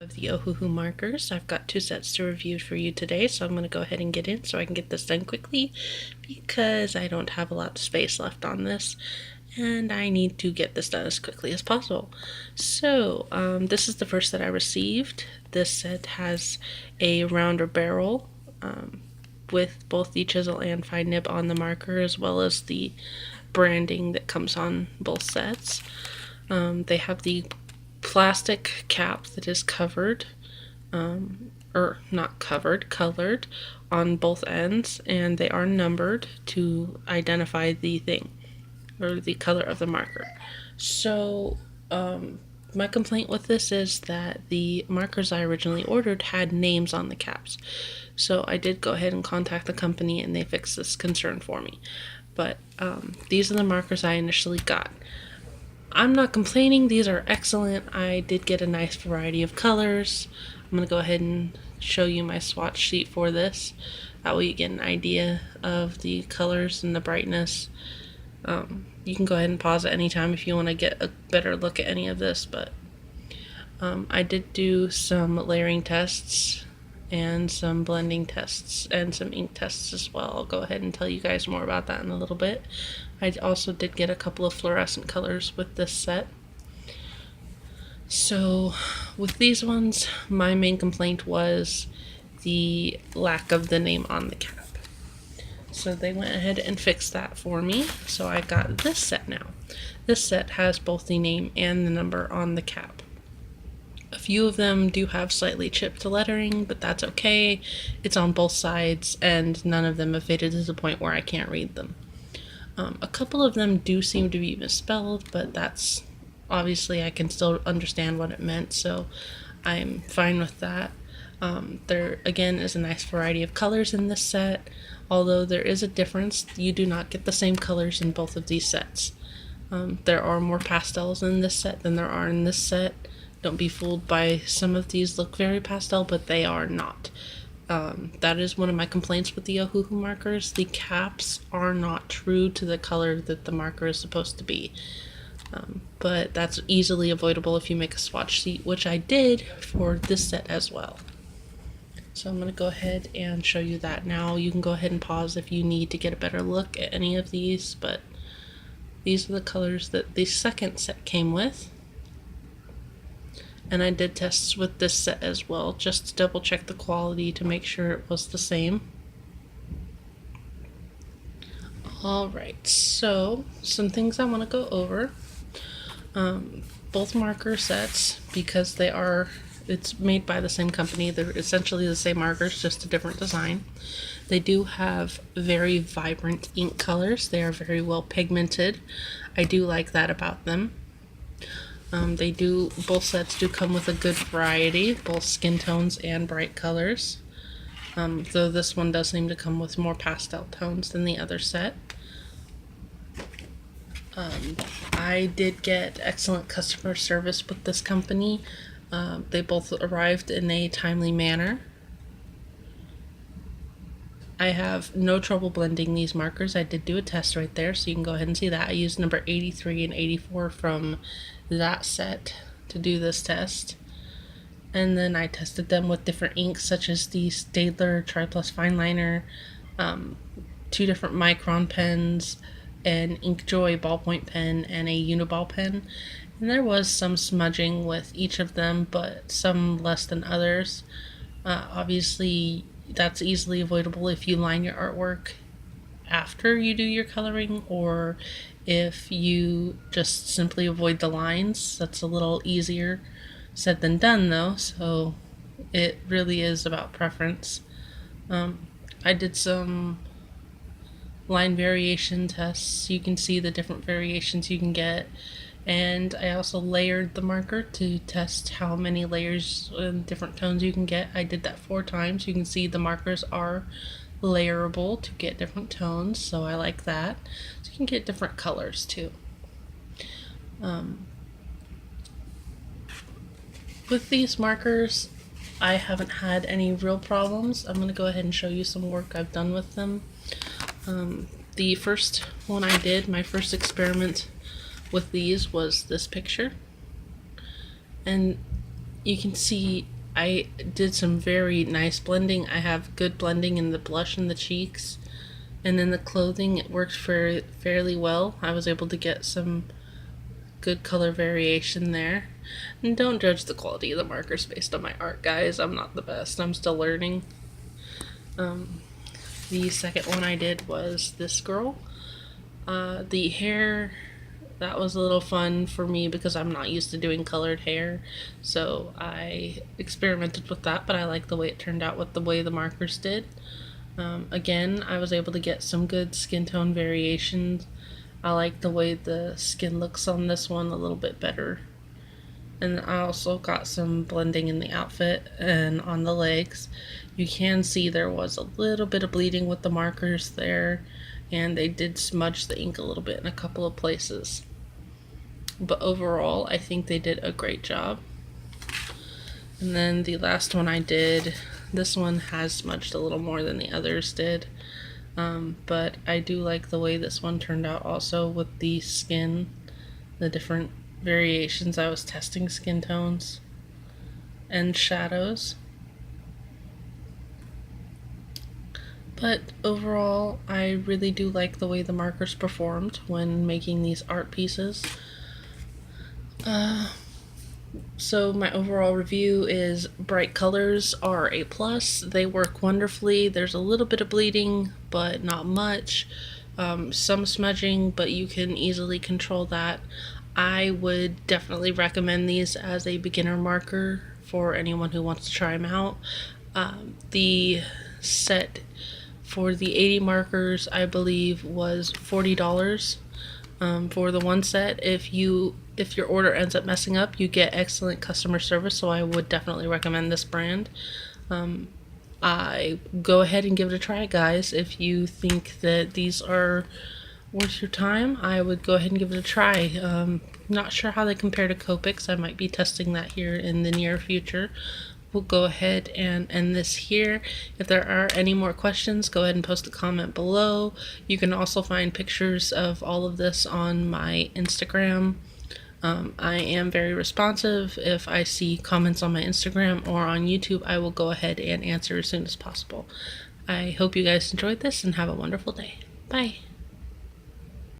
Of the Ohuhu markers. I've got 2 sets to review for you today, so I'm going to go ahead and get in so I can get this done quickly because I don't have a lot of space left on this and I need to get this done as quickly as possible. So this is the first that I received. This set has a rounder barrel with both the chisel and fine nib on the marker, as well as the branding that comes on both sets. They have the plastic cap that is covered, or not covered, colored on both ends, and they are numbered to identify the thing, or the color of the marker. So, my complaint with this is that the markers I originally ordered had names on the caps. So I did go ahead and contact the company and they fixed this concern for me. But these are the markers I initially got. I'm not complaining, these are excellent. I did get a nice variety of colors. I'm going to go ahead and show you my swatch sheet for this. That way you get an idea of the colors and the brightness. You can go ahead and pause at any time if you want to get a better look at any of this, but I did do some layering tests and some blending tests and some ink tests as well. I'll go ahead and tell you guys more about that in a little bit. I also did get a couple of fluorescent colors with this set. So with these ones, my main complaint was the lack of the name on the cap. So they went ahead and fixed that for me. So I got this set now. This set has both the name and the number on the cap. A few of them do have slightly chipped lettering, but that's okay. It's on both sides, and none of them have faded to the point where I can't read them. A couple of them do seem to be misspelled, but that's obviously I can still understand what it meant, so I'm fine with that. There again is a nice variety of colors in this set. Although there is a difference, you do not get the same colors in both of these sets. There are more pastels in this set than there are in this set. Don't be fooled by some of these look very pastel, but they are not. That is one of my complaints with the Ohuhu markers. The caps are not true to the color that the marker is supposed to be. But that's easily avoidable if you make a swatch sheet, which I did for this set as well. So I'm going to go ahead and show you that now. You can go ahead and pause if you need to get a better look at any of these, but these are the colors that the second set came with. And I did tests with this set as well, just to double check the quality to make sure it was the same. Alright, so some things I want to go over. Both marker sets, because it's made by the same company, they're essentially the same markers, just a different design. They do have very vibrant ink colors. They are very well pigmented. I do like that about them. Both sets do come with a good variety, both skin tones and bright colors. Though this one does seem to come with more pastel tones than the other set. I did get excellent customer service with this company. They both arrived in a timely manner. I have no trouble blending these markers. I did do a test right there, so you can go ahead and see that. I used number 83 and 84 from that set to do this test. And then I tested them with different inks, such as the Staedtler Tri-Plus Fine Liner, 2 different Micron pens, an Inkjoy ballpoint pen, and a Uniball pen. And there was some smudging with each of them, but some less than others. Obviously, that's easily avoidable if you line your artwork after you do your coloring, or if you just simply avoid the lines. That's a little easier said than done, though, so it really is about preference. I did some line variation tests. You can see the different variations you can get. And I also layered the marker to test how many layers and different tones you can get. I did that 4 times. You can see the markers are layerable to get different tones, so I like that. So you can get different colors too. With these markers, I haven't had any real problems. I'm going to go ahead and show you some work I've done with them. The first one I did, my first experiment with these, was this picture. And you can see I did some very nice blending. I have good blending in the blush and the cheeks. And then the clothing, it worked fairly well. I was able to get some good color variation there. And don't judge the quality of the markers based on my art, guys. I'm not the best. I'm still learning. The second one I did was this girl. The hair, that was a little fun for me because I'm not used to doing colored hair. So I experimented with that, but I like the way it turned out with the way the markers did. Again, I was able to get some good skin tone variations. I like the way the skin looks on this one a little bit better. And I also got some blending in the outfit and on the legs. You can see there was a little bit of bleeding with the markers there, and they did smudge the ink a little bit in a couple of places. But overall, I think they did a great job. And then the last one I did, this one has smudged a little more than the others did. But I do like the way this one turned out also with the skin, the different variations. I was testing skin tones and shadows. But overall, I really do like the way the markers performed when making these art pieces. So my overall review is bright colors are a plus. They work wonderfully. There's a little bit of bleeding, but not much. Some smudging, but you can easily control that. I would definitely recommend these as a beginner marker for anyone who wants to try them out. The set for the 80 markers, I believe, was $40 for the one set. If your order ends up messing up, you get excellent customer service, so I would definitely recommend this brand. I go ahead and give it a try, guys. If you think that these are worth your time, I would go ahead and give it a try. Not sure how they compare to Copics. I might be testing that here in the near future. We'll go ahead and end this here. If there are any more questions, go ahead and post a comment below. You can also find pictures of all of this on my Instagram. I am very responsive. If I see comments on my Instagram or on YouTube, I will go ahead and answer as soon as possible. I hope you guys enjoyed this and have a wonderful day. Bye.